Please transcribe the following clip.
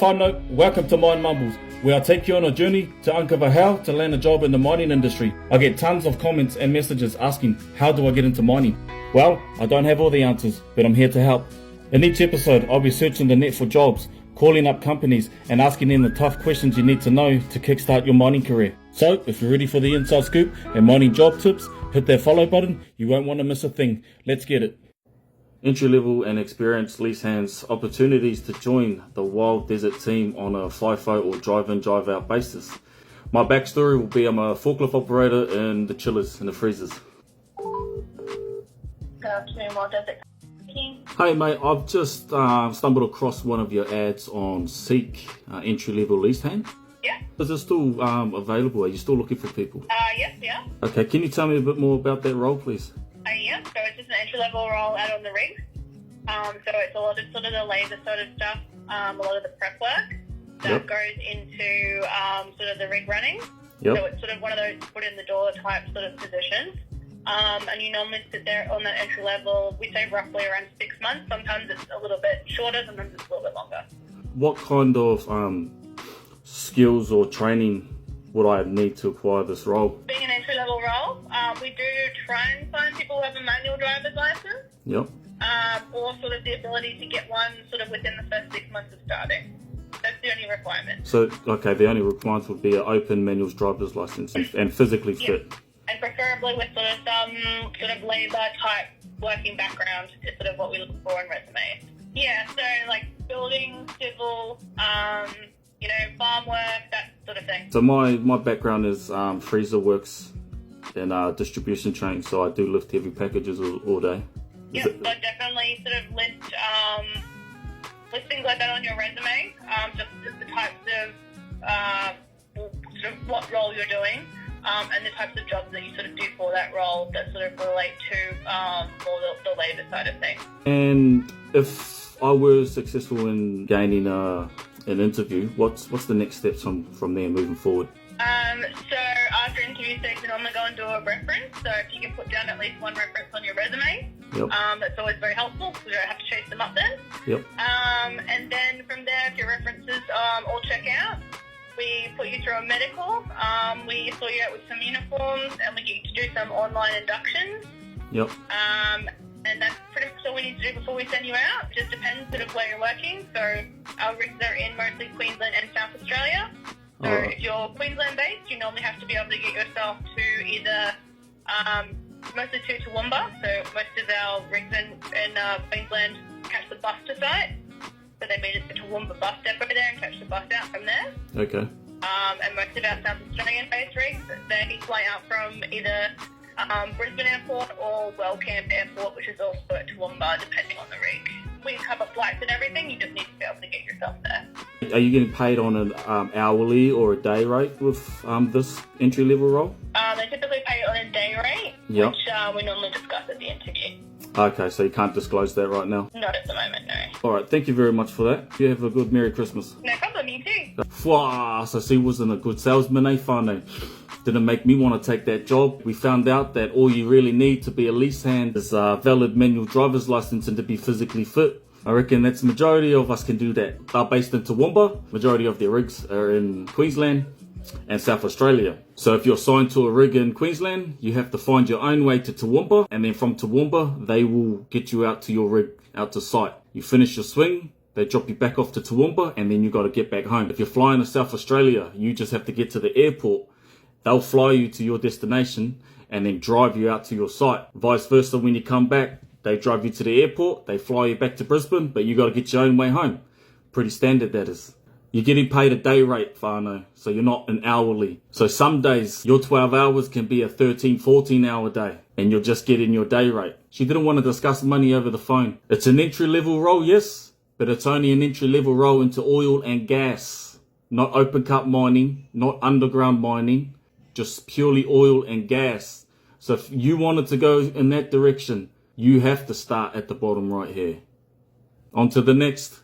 Side note, welcome to Mine Mumbles, where I take you on a journey to uncover how to land a job in the mining industry. I get tons of comments and messages asking, how do I get into mining? Well, I don't have all the answers, but I'm here to help. In each episode, I'll be searching the net for jobs, calling up companies and asking them the tough questions you need to know to kickstart your mining career. So, if you're ready for the inside scoop and mining job tips, hit that follow button. You won't want to miss a thing. Let's get it. Entry-level and experienced lease hands, opportunities to join the Wild Desert team on a FIFO or drive-in, drive-out basis. My backstory will be I'm a forklift operator in the chillers and the freezers. Good afternoon, Wild Desert. Hey mate, I've just stumbled across one of your ads on Seek, entry-level lease hand. Yeah. Is it still available? Are you still looking for people? Yes, yeah. Okay, can you tell me a bit more about that role, please? Yeah, so it's just an entry-level role out on the rig. So it's a lot of sort of the laser sort of stuff, a lot of the prep work that goes into sort of the rig running. Yep. So it's sort of one of those foot in the door type sort of positions. And you normally sit there on that entry level, we say roughly around 6 months. Sometimes it's a little bit shorter, sometimes it's a little bit longer. What kind of skills or training would I need to acquire this role? Being an entry level role, we do try and find people who have a manual driver's license. Yep. Or sort of the ability to get one sort of within the first 6 months of starting. That's the only requirement. So, okay, the only requirement would be an open manual driver's license and physically fit. And preferably with sort of some sort of labour type working background is sort of what we look for in resumes. Yeah, so like building, civil, farm work, that sort of thing. So my background is freezer works and distribution training, so I do lift heavy packages all day. Yeah, so definitely sort of list things like that on your resume, just the types of sort of what role you're doing, and the types of jobs that you sort of do for that role that sort of relate to more the labour side of things. And if I were successful in gaining an interview, what's the next steps from there moving forward? So after interview stage, we normally go and do a reference. So if you can put down at least one reference on your resume, that's always very helpful because we don't have to chase them up then. Yep. And then from there, if your references all check out, we put you through a medical. We sort you out with some uniforms, and we get you to do some online inductions. Yep. And that's pretty much all we need to do before we send you out. It just depends sort of where you're working. So our rigs are in mostly Queensland and South Australia. So if you're Queensland based, you normally have to be able to get yourself to either mostly to Toowoomba. So most of our rigs in Queensland catch the bus to site. So they meet at the Toowoomba bus depot there and catch the bus out from there. Okay. And most of our South Australian based rigs, they fly out from either Brisbane Airport or Wellcamp Airport, which is also at Toowoomba, depending on the rig. We cover flights and everything, you just need to be able to get yourself there. Are you getting paid on an hourly or a day rate with this entry-level role? They typically pay on a day rate, which we normally discuss at the interview. Okay, so you can't disclose that right now? Not at the moment, no. Alright, thank you very much for that. You have a good Merry Christmas. No problem, you too. So she wasn't a good salesman, eh, Whānau? Didn't make me want to take that job. We found out that all you really need to be a lease hand is a valid manual driver's license and to be physically fit. I reckon that's the majority of us can do that. They're based in Toowoomba. Majority of their rigs are in Queensland and South Australia. So if you're assigned to a rig in Queensland, you have to find your own way to Toowoomba, and then from Toowoomba, they will get you out to your rig, out to site. You finish your swing, they drop you back off to Toowoomba, and then you got to get back home. If you're flying to South Australia, you just have to get to the airport. They'll fly you to your destination and then drive you out to your site. Vice versa, when you come back, they drive you to the airport, they fly you back to Brisbane, but you got to get your own way home. Pretty standard, that is. You're getting paid a day rate, whānau, so you're not an hourly. So some days, your 12 hours can be a 13, 14 hour day, and you're just getting your day rate. She didn't want to discuss money over the phone. It's an entry-level role, yes, but it's only an entry-level role into oil and gas. Not open cut mining, not underground mining, just purely oil and gas. So if you wanted to go in that direction, you have to start at the bottom right here. On to the next.